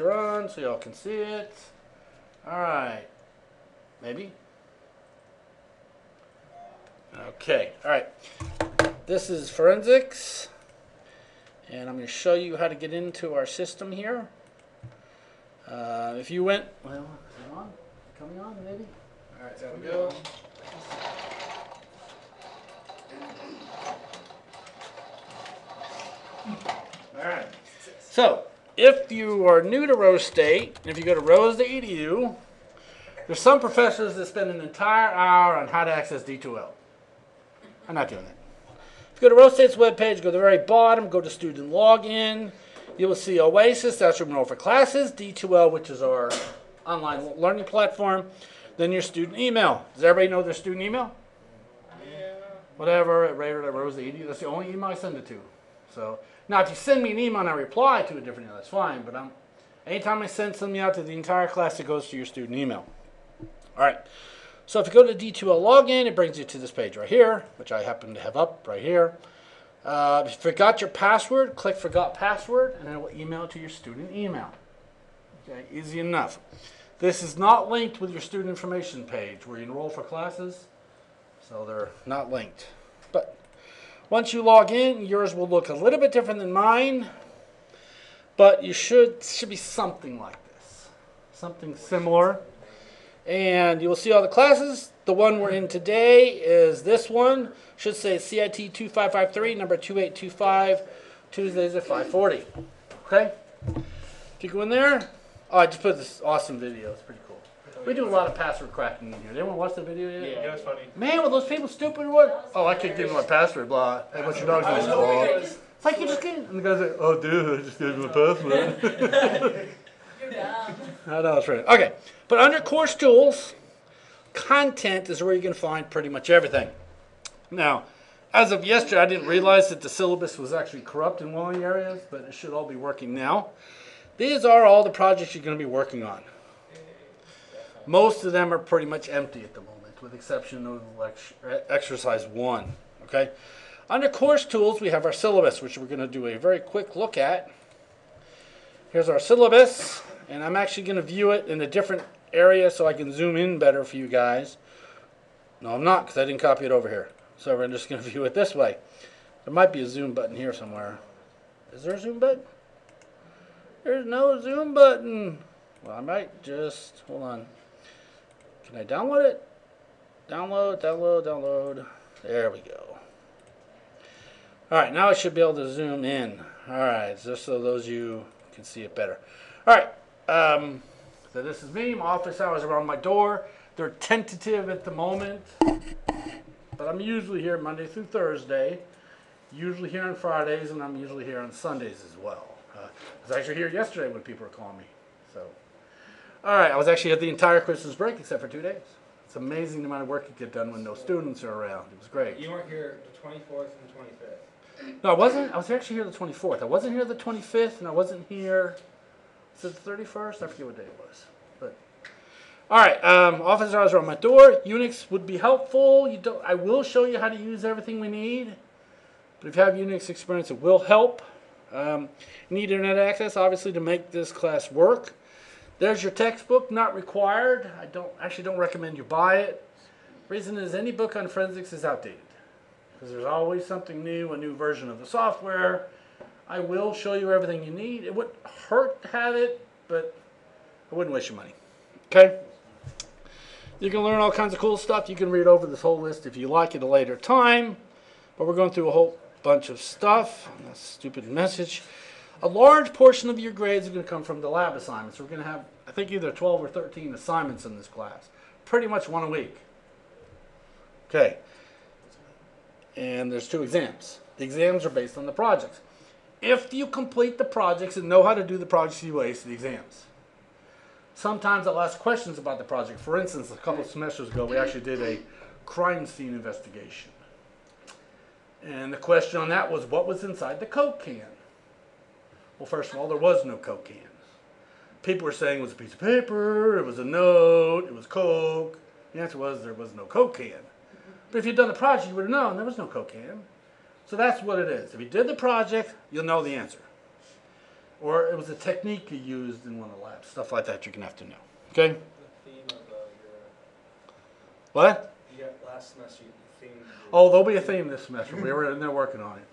On so y'all can see it. Alright. Maybe? Okay. Alright. This is forensics. And I'm going to show you how to get into our system here. If you went... Well, is it on? Coming on, maybe? Alright, there we go. Alright. So, if you are new to Rose State, if you go to rose.edu, there's some professors that spend an entire hour on how to access D2L. I'm not doing that. If you go to Rose State's webpage, go to the very bottom, go to student login. You will see Oasis, that's your enroll for classes, D2L, which is our online learning platform, then your student email. Does everybody know their student email? Yeah. Whatever, at rose.edu, that's the only email I send it to. So, now if you send me an email and I reply to a different email, that's fine, but anytime I send something out to the entire class, it goes to your student email. Alright, so if you go to D2L login, it brings you to this page right here, which I happen to have up right here. If you forgot your password, click forgot password, and it will email to your student email. Okay, easy enough. This is not linked with your student information page where you enroll for classes, so they're not linked. But once you log in, yours will look a little bit different than mine, but you should be something like this, something similar. And you will see all the classes. The one we're in today is this one. Should say CIT2553, number 2825, Tuesdays at 5:40. Okay? If you go in there, oh, I just put this awesome video. It's pretty cool. We do a lot of password cracking in here. Did anyone watch the video yet? Yeah, it's funny. Man, were those people stupid or what? Oh, I can't give them my password, blah. Hey, what's your dog's name? Blah. It's like you just can't. And the guy's like, oh, dude, I just gave him a password. You're dumb. I know, that's right. Okay, but under course tools, content is where you can find pretty much everything. Now, as of yesterday, I didn't realize that the syllabus was actually corrupt in one of the areas, but it should all be working now. These are all the projects you're going to be working on. Most of them are pretty much empty at the moment, with the exception of exercise 1. Okay? Under course tools, we have our syllabus, which we're going to do a very quick look at. Here's our syllabus, and I'm actually going to view it in a different area so I can zoom in better for you guys. No, I'm not, because I didn't copy it over here. So we're just going to view it this way. There might be a zoom button here somewhere. Is there a zoom button? There's no zoom button. Well, I might just, hold on. Can I download it? Download, download, download. There we go. Alright, now I should be able to zoom in. Alright, just so those of you can see it better. Alright, so this is me. My office hours are on my door. They're tentative at the moment, but I'm usually here Monday through Thursday, usually here on Fridays, and I'm usually here on Sundays as well. I was actually here yesterday when people were calling me. So, alright, I was actually at the entire Christmas break except for 2 days. It's amazing the amount of work you get done when no students are around. It was great. You weren't here the 24th and 25th. No, I wasn't. I was actually here the 24th. I wasn't here the 25th, and I wasn't here. Is it the 31st? I forget what day it was. But all right, office hours are on my door. Unix would be helpful. I will show you how to use everything we need. But if you have Unix experience, it will help. You need internet access, obviously, to make this class work. There's your textbook, not required. I don't recommend you buy it. Reason is any book on forensics is outdated. Because there's always something new, a new version of the software. I will show you everything you need. It wouldn't hurt to have it, but I wouldn't waste your money. Okay? You can learn all kinds of cool stuff. You can read over this whole list if you like at a later time. But we're going through a whole bunch of stuff. That's a stupid message. A large portion of your grades are going to come from the lab assignments. We're going to have, I think, either 12 or 13 assignments in this class. Pretty much one a week. Okay. And there's 2 exams. The exams are based on the projects. If you complete the projects and know how to do the projects, you ace the exams. Sometimes I'll ask questions about the project. For instance, a couple of semesters ago, we actually did a crime scene investigation. And the question on that was, what was inside the Coke can? Well, first of all, there was no Coke can. People were saying it was a piece of paper, it was a note, it was Coke. The answer was there was no Coke can. But if you'd done the project, you would have known there was no Coke can. So that's what it is. If you did the project, you'll know the answer. or it was a technique you used in one of the labs. Stuff like that you're going to have to know. Okay? The theme of your... What? You got last semester, you themed... Oh, there'll be a theme this semester. We were in there working on it.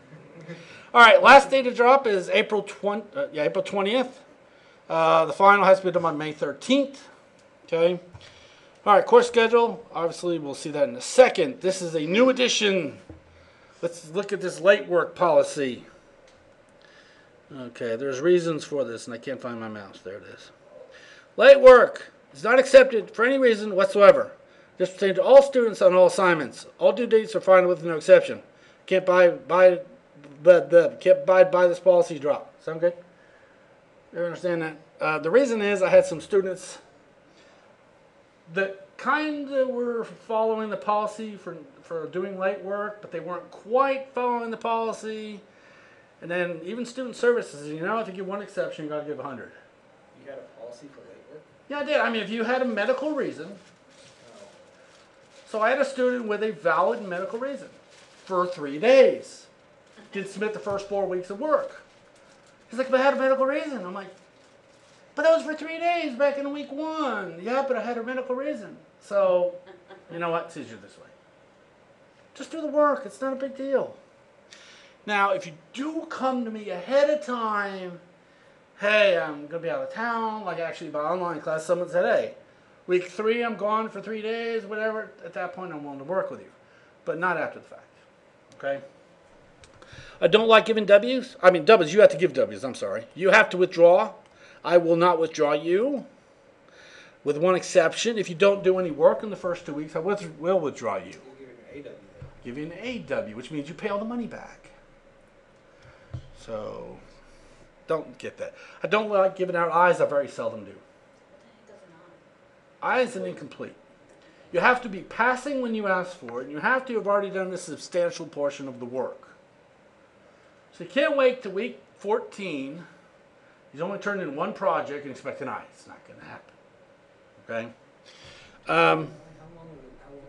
All right, last day to drop is April 20th. The final has to be done by May 13th. Okay? All right, course schedule. Obviously, we'll see that in a second. This is a new edition. Let's look at this late work policy. Okay, there's reasons for this, and I can't find my mouse. There it is. Late work is not accepted for any reason whatsoever. This pertains to all students on all assignments. All due dates are final with no exception. Can't abide by this policy drop. Sound good? You understand that? The reason is I had some students that kind of were following the policy for doing late work, but they weren't quite following the policy. And then even student services, if you give one exception, you got to give 100. You had a policy for late work? Yeah, I did. I mean, if you had a medical reason. So I had a student with a valid medical reason for 3 days. Didn't submit the first 4 weeks of work. He's like, but I had a medical reason. I'm like, but that was for 3 days back in week 1. Yeah, but I had a medical reason. So, you know what? It's easier this way. Just do the work. It's not a big deal. Now, if you do come to me ahead of time, hey, I'm going to be out of town, like actually by online class, someone said, hey, week 3, I'm gone for 3 days, whatever. At that point, I'm willing to work with you. But not after the fact. Okay? I don't like giving W's. I mean, W's, you have to give W's. I'm sorry. You have to withdraw. I will not withdraw you. With one exception, if you don't do any work in the first 2 weeks, I will withdraw you. You'll give Give you an AW then. you an AW, which means you pay all the money back. So, don't get that. I don't like giving out I's. I very seldom do. I is an incomplete. You have to be passing when you ask for it, and you have to have already done a substantial portion of the work. So you can't wait to week 14. He's only turned in one project and expect an I. It's not going to happen. Okay? How long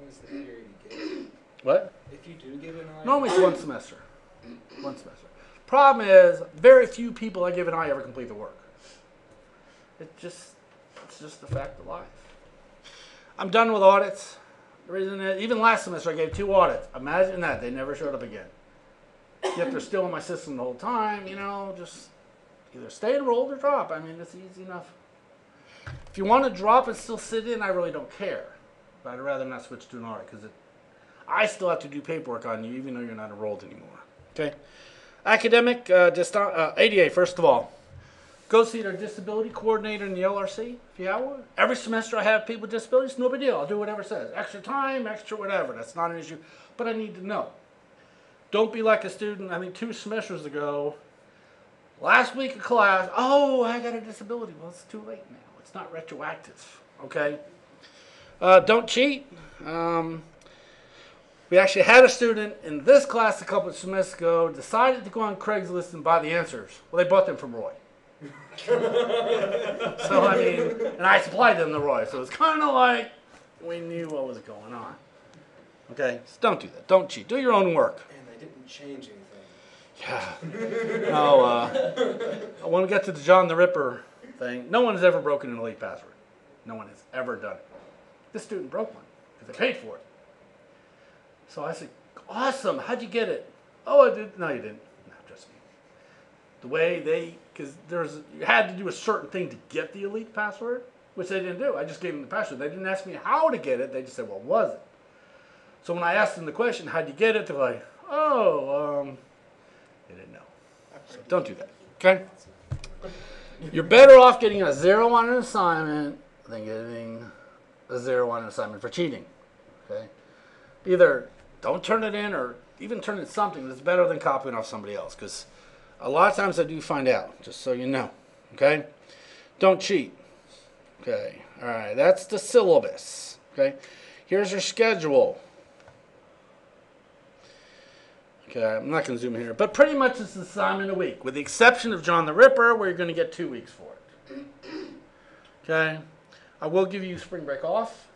is the period you give? What? If you do give an I... Normally it's one semester. One semester. Problem is, very few people I give an I ever complete the work. It's just the fact of life. I'm done with audits. The reason is, even last semester I gave 2 audits. Imagine that. They never showed up again. Yet they're still in my system the whole time, just either stay enrolled or drop. I mean, it's easy enough. If you want to drop and still sit in, I really don't care. But I'd rather not switch to an audit because I still have to do paperwork on you even though you're not enrolled anymore. Okay? Academic, ADA, first of all. Go see their disability coordinator in the LRC if you have one. Every semester I have people with disabilities, no big deal. I'll do whatever it says. Extra time, extra whatever. That's not an issue. But I need to know. Don't be like a student, I think 2 semesters ago, last week of class, oh, I got a disability. Well, it's too late now. It's not retroactive. Okay? Don't cheat. We actually had a student in this class a couple of semesters ago decided to go on Craigslist and buy the answers. Well, they bought them from Roy. So, I mean, and I supplied them to Roy. So it's kind of like we knew what was going on. Okay? So don't do that. Don't cheat. Do your own work. And they didn't change anything. Yeah. No, when we get to the John the Ripper thing, no one has ever broken an elite password. No one has ever done it. This student broke one because they paid for it. So I said, awesome, how'd you get it? Oh, I did. No, you didn't. No, trust me. The way because you had to do a certain thing to get the elite password, which they didn't do. I just gave them the password. They didn't ask me how to get it. They just said, what was it? So when I asked them the question, how'd you get it? They're like, they didn't know. So don't do that, okay? You're better off getting a 0 on an assignment than getting a 0 on an assignment for cheating, okay? Either don't turn it in or even turn in something that's better than copying off somebody else, because a lot of times I do find out, just so you know, okay? Don't cheat. Okay, all right, that's the syllabus, okay? Here's your schedule. Okay, I'm not going to zoom in here, but pretty much it's an assignment a week, with the exception of John the Ripper, where you're going to get 2 weeks for it. Okay, I will give you spring break off.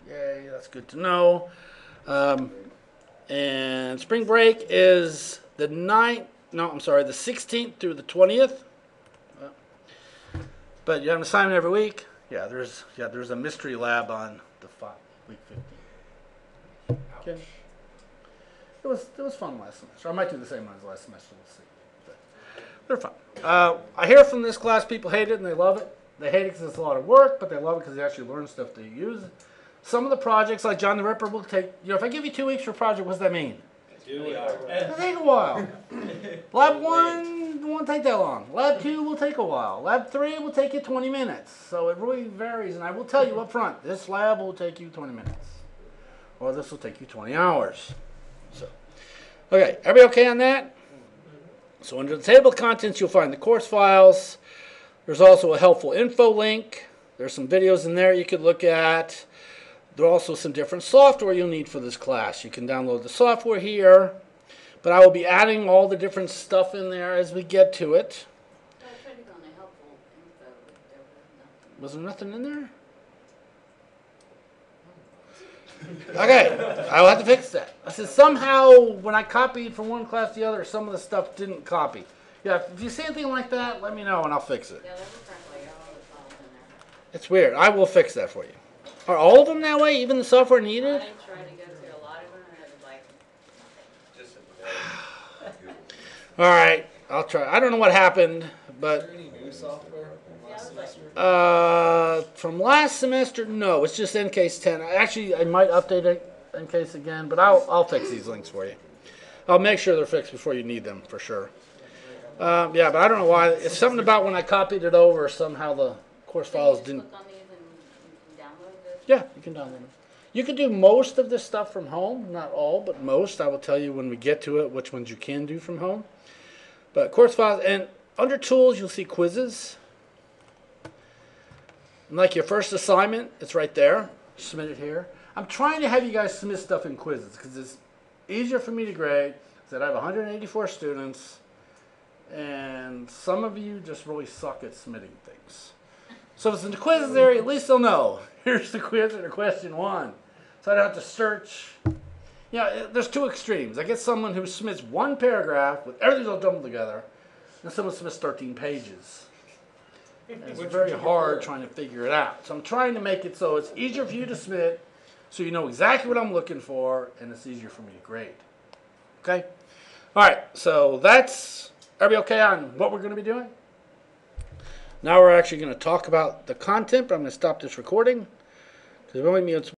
Yay, that's good to know. And spring break is the 16th through the 20th. But you have an assignment every week. Yeah, there's a mystery lab on the week 15. Okay. It was fun last semester. I might do the same one as last semester. We'll see. But they're fun. I hear from this class people hate it and they love it. They hate it because it's a lot of work, but they love it because they actually learn stuff they use. Some of the projects, like John the Ripper, will take, if I give you 2 weeks for a project, what does that mean? It'll take a while. Lab 1 won't take that long. Lab 2 will take a while. Lab 3 will take you 20 minutes. So it really varies. And I will tell you up front, this lab will take you 20 minutes. Or this will take you 20 hours. So, okay, everybody okay on that? So under the table of contents, you'll find the course files. There's also a helpful info link. There's some videos in there you could look at. There are also some different software you'll need for this class. You can download the software here, but I will be adding all the different stuff in there as we get to it. I tried to go on the helpful info, but there was Was nothing. there nothing in there? Okay, I'll have to fix that. I said somehow when I copied from one class to the other, some of the stuff didn't copy. Yeah, if you see anything like that, let me know and I'll fix it. Yeah, there were probably all the files in there. It's weird. I will fix that for you. Are all of them that way, even the software needed? I tried to go through a lot of them and it was like nothing. All right, I'll try. I don't know what happened, but Is there any new software from last semester? from last semester, no. It's just NCase 10. Actually, I might update it NCase again, but I'll fix these links for you. I'll make sure they're fixed before you need them, for sure. Yeah, but I don't know why. It's something about when I copied it over, somehow the course files didn't. Click on these and you can download this. Yeah, you can download them. You can do most of this stuff from home. Not all, but most. I will tell you when we get to it which ones you can do from home. But course files, and under tools, you'll see quizzes. And like your first assignment, it's right there. Submit it here. I'm trying to have you guys submit stuff in quizzes because it's easier for me to grade. That I have 184 students, and some of you just really suck at submitting things. So if it's in the quizzes area, at least they'll know. Here's the quiz or the question 1. So I don't have to search. Yeah, there's two extremes. I get someone who submits one paragraph with everything all jumbled together, and someone submits 13 pages. And it's very hard trying to figure it out. So I'm trying to make it so it's easier for you to submit, so you know exactly what I'm looking for, and it's easier for me to grade. Okay? All right, so that's, everybody okay on what we're going to be doing? Now we're actually going to talk about the content, but I'm going to stop this recording because we only